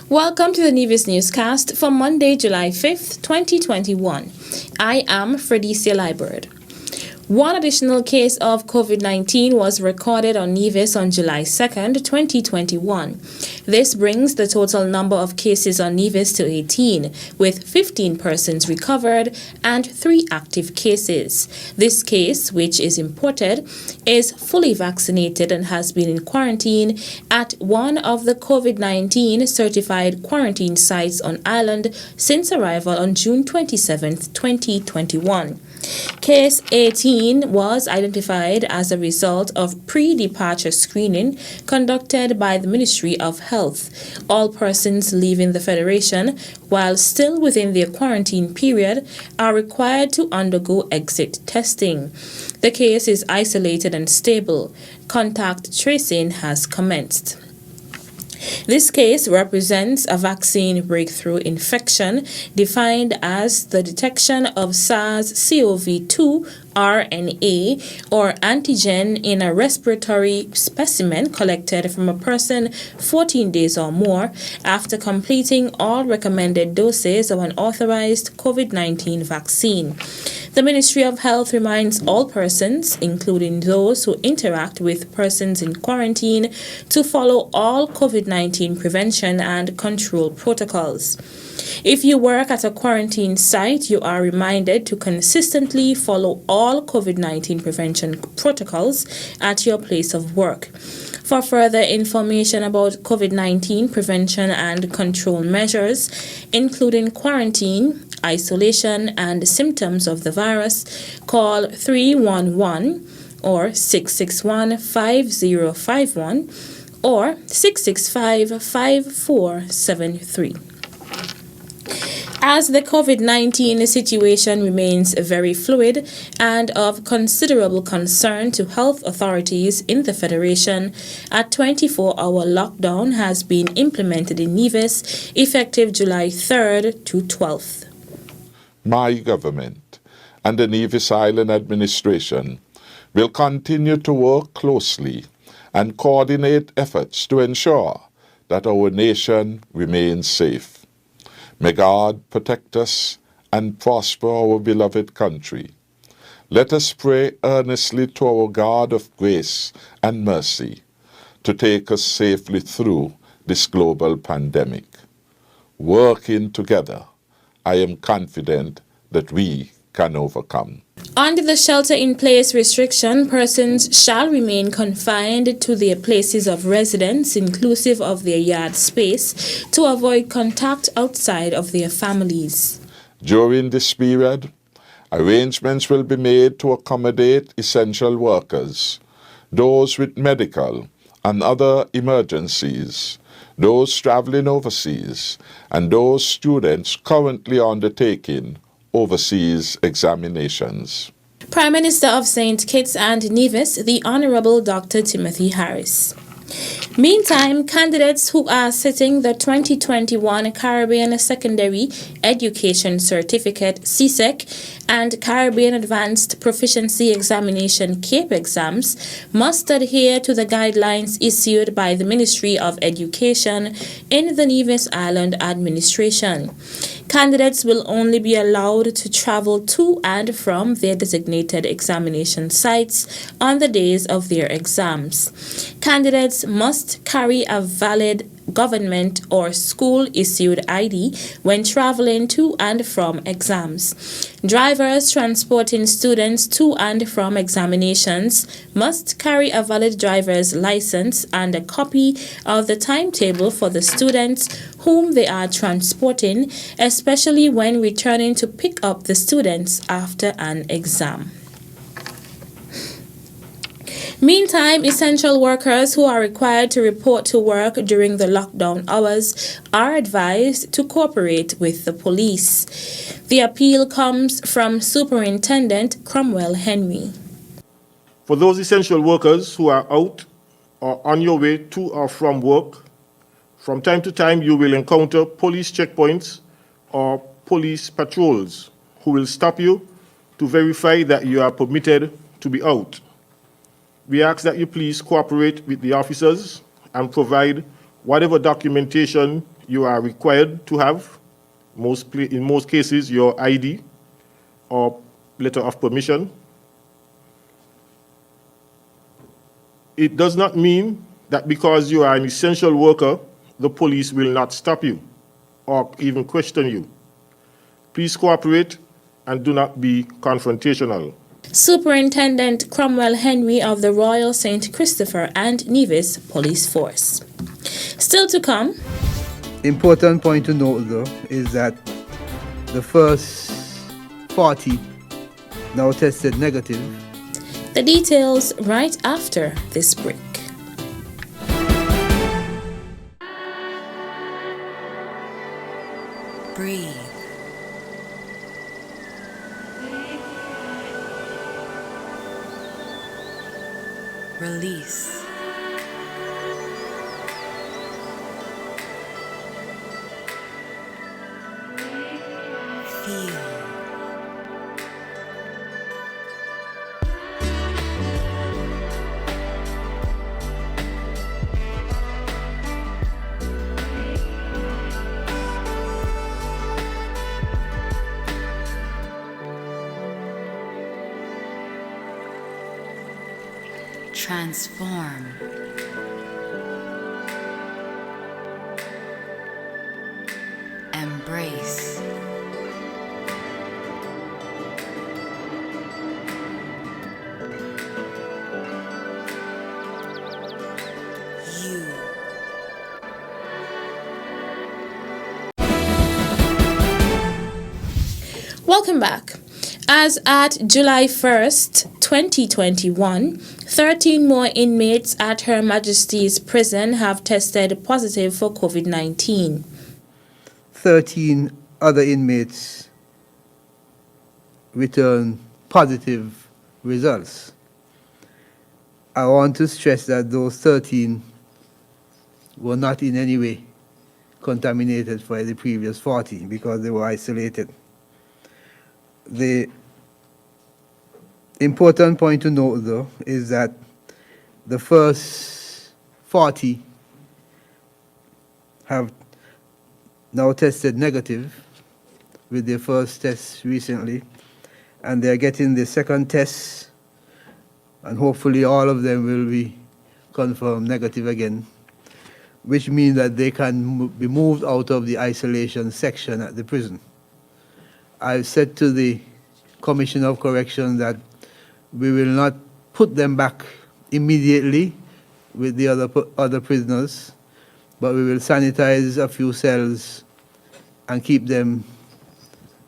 Welcome to the Nevis newscast for Monday, July 5th, 2021. I am Fredicia Liburd. One additional case of COVID-19 was recorded on Nevis on July 2nd, 2021. This brings the total number of cases on Nevis to 18, with 15 persons recovered and 3 active cases. This case, which is imported, is fully vaccinated and has been in quarantine at one of the COVID-19 certified quarantine sites on island since arrival on June 27, 2021. Case 18 was identified as a result of pre-departure screening conducted by the Ministry of Health. All persons leaving the Federation while still within their quarantine period are required to undergo exit testing. The case is isolated and stable. Contact tracing has commenced. This case represents a vaccine breakthrough infection defined as the detection of SARS-CoV-2 RNA or antigen in a respiratory specimen collected from a person 14 days or more after completing all recommended doses of an authorized COVID-19 vaccine. The Ministry of Health reminds all persons, including those who interact with persons in quarantine, to follow all COVID-19 prevention and control protocols. If you work at a quarantine site, you are reminded to consistently follow all COVID-19 prevention protocols at your place of work. For further information about COVID-19 prevention and control measures, including quarantine, isolation, and symptoms of the virus, call 311 or 661-5051 or 665-5473. As the COVID-19 situation remains very fluid and of considerable concern to health authorities in the Federation, a 24-hour lockdown has been implemented in Nevis effective July 3rd to 12th. My government and the Nevis Island administration will continue to work closely and coordinate efforts to ensure that our nation remains safe. May God protect us and prosper our beloved country. Let us pray earnestly to our God of grace and mercy to take us safely through this global pandemic. Working together, I am confident that we can overcome. Under the shelter-in-place restriction, persons shall remain confined to their places of residence, inclusive of their yard space, to avoid contact outside of their families. During this period, arrangements will be made to accommodate essential workers, those with medical and other emergencies, those traveling overseas, and those students currently undertaking overseas examinations. Prime Minister of St. Kitts and Nevis, the Honorable Dr. Timothy Harris. Meantime, candidates who are sitting the 2021 Caribbean Secondary Education Certificate (CSEC) and Caribbean Advanced Proficiency Examination (CAPE) exams must adhere to the guidelines issued by the Ministry of Education in the Nevis Island Administration. Candidates will only be allowed to travel to and from their designated examination sites on the days of their exams. Candidates must carry a valid government or school-issued ID when traveling to and from exams. Drivers transporting students to and from examinations must carry a valid driver's license and a copy of the timetable for the students whom they are transporting, especially when returning to pick up the students after an exam. Meantime, essential workers who are required to report to work during the lockdown hours are advised to cooperate with the police. The appeal comes from Superintendent Cromwell Henry. For those essential workers who are out or on your way to or from work, from time to time you will encounter police checkpoints or police patrols who will stop you to verify that you are permitted to be out. We ask that you please cooperate with the officers and provide whatever documentation you are required to have, in most cases, your ID or letter of permission. It does not mean that because you are an essential worker, the police will not stop you or even question you. Please cooperate and do not be confrontational. Superintendent Cromwell Henry of the Royal St. Christopher and Nevis Police Force. Still to come. Important point to note though is that the first 40 now tested negative. The details right after this break. Breathe. Release. Feel. Transform. Embrace. You. Welcome back. As at July 1st, 2021, 13 more inmates at Her Majesty's Prison have tested positive for COVID-19. 13 other inmates return positive results. I want to stress that those 13 were not in any way contaminated by the previous 40 because they were isolated. The important point to note, though, is that the first 40 have now tested negative with their first test recently, and they're getting the second test, and hopefully all of them will be confirmed negative again, which means that they can be moved out of the isolation section at the prison. I've said to the Commissioner of Correction that we will not put them back immediately with the other prisoners, but we will sanitize a few cells and keep them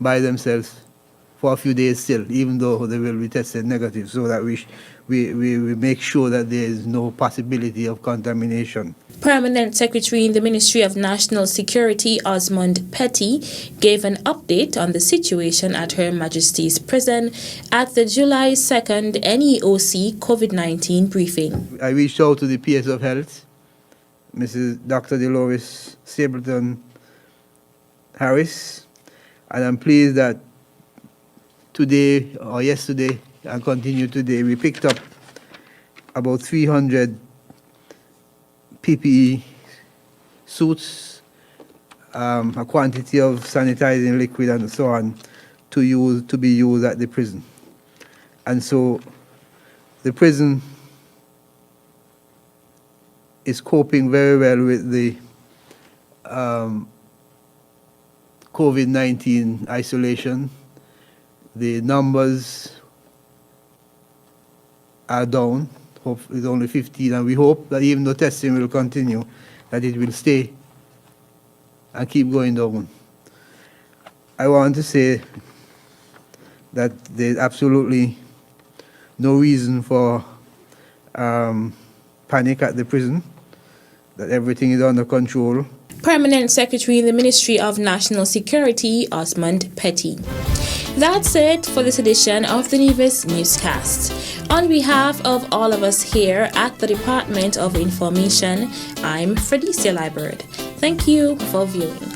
by themselves for a few days still, even though they will be tested negative, so that we make sure that there is no possibility of contamination. Permanent Secretary in the Ministry of National Security, Osmond Petty, gave an update on the situation at Her Majesty's Prison at the July 2nd NEOC COVID-19 briefing. I reached out to the PS of Health, Mrs. Dr. Dolores Stapleton Harris, and I'm pleased that today or yesterday and continue today, we picked up about 300 PPE suits, a quantity of sanitizing liquid and so on to be used at the prison. And so the prison is coping very well with the COVID-19 isolation. The numbers are down. It's only 15, and we hope that even though testing will continue, that it will stay and keep going down. I want to say that there's absolutely no reason for panic at the prison, that everything is under control. Permanent Secretary in the Ministry of National Security, Osmond Petty. That's it for this edition of the Nevis Newscast. On behalf of all of us here at the Department of Information, I'm Fredicia Liburd. Thank you for viewing.